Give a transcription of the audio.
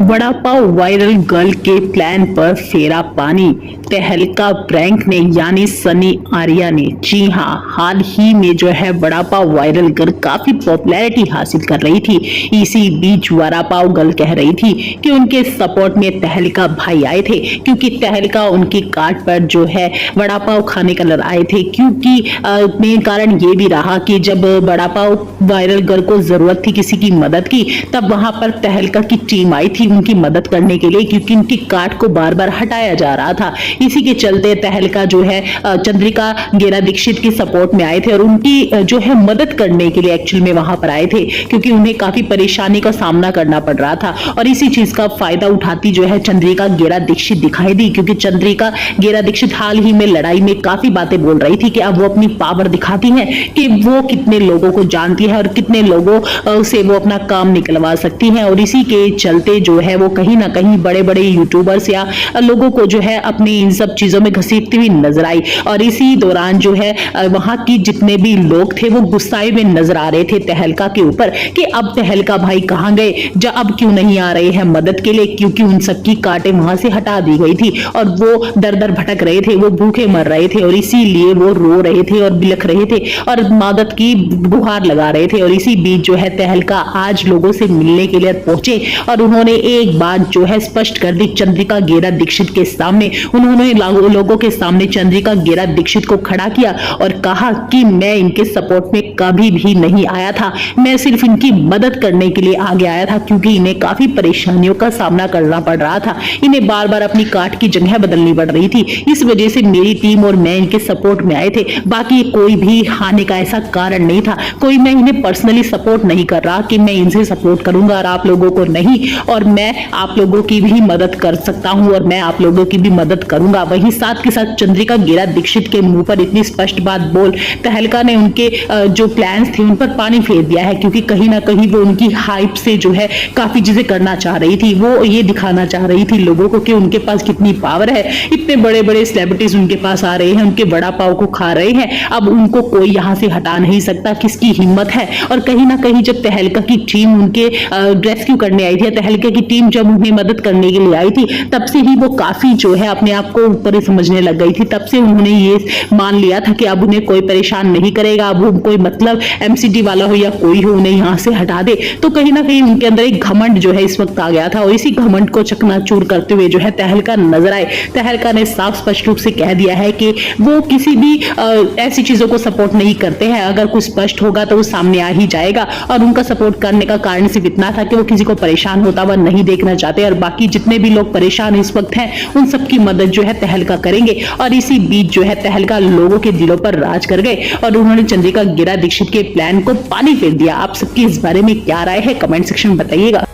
Vada pav viral girl के plan पर फेरा पानी। तहलका प्रैंक ने यानी सनी आर्या ने, जी हाँ, हाल ही में जो है वड़ा पाव वायरल गर्ल काफी पॉपुलैरिटी हासिल कर रही थी। इसी बीच वड़ा पाव गर्ल कह रही थी कि उनके सपोर्ट में तहलका भाई आए थे, क्योंकि तहलका उनकी कार्ट पर जो है वड़ा पाव खाने कलर आए थे। क्योंकि मेन कारण ये भी रहा कि जब वड़ा पाव वायरल गर्ल को जरूरत थी किसी की मदद की, तब वहां पर तहलका की टीम आई थी उनकी मदद करने के लिए, क्योंकि उनकी कार्ट को बार बार हटाया जा रहा था। इसी के चलते तहलका जो है चंद्रिका गेरा दीक्षित की सपोर्ट में आए थे और उनकी जो है मदद करने के लिए एक्चुअल में वहां पर आए थे, क्योंकि उन्हें काफी परेशानी का सामना करना पड़ रहा था। और इसी चीज का फायदा उठाती जो है चंद्रिका गेरा दीक्षित दिखाई दी, क्योंकि चंद्रिका गेरा दीक्षित हाल ही में लड़ाई में काफी बातें बोल रही थी कि अब वो अपनी पावर दिखाती है कि वो कितने लोगों को जानती है और कितने लोगों से वो अपना काम निकलवा सकती है। और इसी के चलते जो है वो कहीं ना कहीं बड़े बड़े यूट्यूबर्स या लोगों को जो है अपनी इन सब चीजों में घसीटती हुई नजर आई। और इसी दौरान जो है वहां की जितने भी लोग थे वो गुस्साए में नजर आ रहे थे तहलका के ऊपर कि अब तहलका भाई कहां गए, अब क्यों नहीं आ रहे हैं मदद के लिए, क्योंकि उन सबकी कांटे वहां से हटा दी गई थी और वो दर दर भटक रहे थे, वो भूखे मर रहे थे और इसीलिए वो रो रहे थे और बिलख रहे थे और मदद की गुहार लगा रहे थे। और इसी बीच जो है तहलका आज लोगों से मिलने के लिए पहुंचे और उन्होंने एक बात जो है स्पष्ट कर दी चंद्रिका गेरा दीक्षित के सामने। उन्होंने लोगों के सामने चंद्रिका गेरा दीक्षित को खड़ा किया और कहा कि मैं इनके सपोर्ट में कभी भी नहीं आया था, मैं सिर्फ इनकी मदद करने के लिए आगे आया था, क्योंकि इन्हें काफी परेशानियों का सामना करना पड़ रहा था। इन्हें बार बार अपनी कार्ट की जगह बदलनी पड़ रही थी, इस वजह से मेरी टीम और मैं इनके सपोर्ट में आए थे। बाकी कोई भी आने का ऐसा कारण नहीं था, कोई मैं इन्हें पर्सनली सपोर्ट नहीं कर रहा कि मैं इनसे सपोर्ट करूंगा और आप लोगों को नहीं, और मैं आप लोगों की भी मदद कर सकता हूं और मैं आप लोगों की भी मदद करूंगा। वहीं साथ के साथ चंद्रिका गेरा दीक्षित के मुंह पर इतनी स्पष्ट बात बोल तहलका ने उनके जो प्लान्स थे उन पर पानी फेर दिया है, क्योंकि कहीं ना कहीं वो उनकी हाइप से जो है काफी चीजें करना चाह रही थी। वो ये दिखाना चाह रही थी लोगों को कि उनके पास कितनी पावर है, इतने बड़े बड़े सेलिब्रिटीज उनके पास आ रहे हैं, उनके वड़ा पाव को खा रहे हैं, अब उनको कोई यहाँ से हटा नहीं सकता, किसकी हिम्मत है। और कहीं ना कहीं जब तहलका की टीम उनके रेस्क्यू करने आई थी, तहलका की टीम जब उन्हें मदद करने के लिए आई थी, तब से ही वो काफी जो है अपने आप को ऊपर ही समझने लग गई थी। तब से उन्होंने ये मान लिया था कि अब उन्हें कोई परेशान नहीं करेगा, अब वो कोई मतलब एमसीडी वाला हो या कोई हो उन्हें यहाँ से हटा दे। तो कहीं ना कहीं उनके अंदर एक घमंड जो है इस वक्त आ गया था और इसी घमंड को चकनाचूर करते हुए जो है तहलका नजर आए। तहलका ने साफ स्पष्ट रूप से कह दिया है कि वो किसी भी ऐसी चीजों को सपोर्ट नहीं करते हैं, अगर कुछ स्पष्ट होगा तो वो सामने आ ही जाएगा। और उनका सपोर्ट करने का कारण सिर्फ इतना था कि वो किसी को परेशान होता हुआ नहीं देखना चाहते, और बाकी जितने भी लोग परेशान इस वक्त हैं उन सबकी मदद जो है तहलका करेंगे। और इसी बीच जो है तहलका लोगों के दिलों पर राज कर गए और उन्होंने चंद्रिका गेरा दीक्षित के प्लान को पानी फेर दिया। आप सबकी इस बारे में क्या राय है, कमेंट सेक्शन में बताइएगा।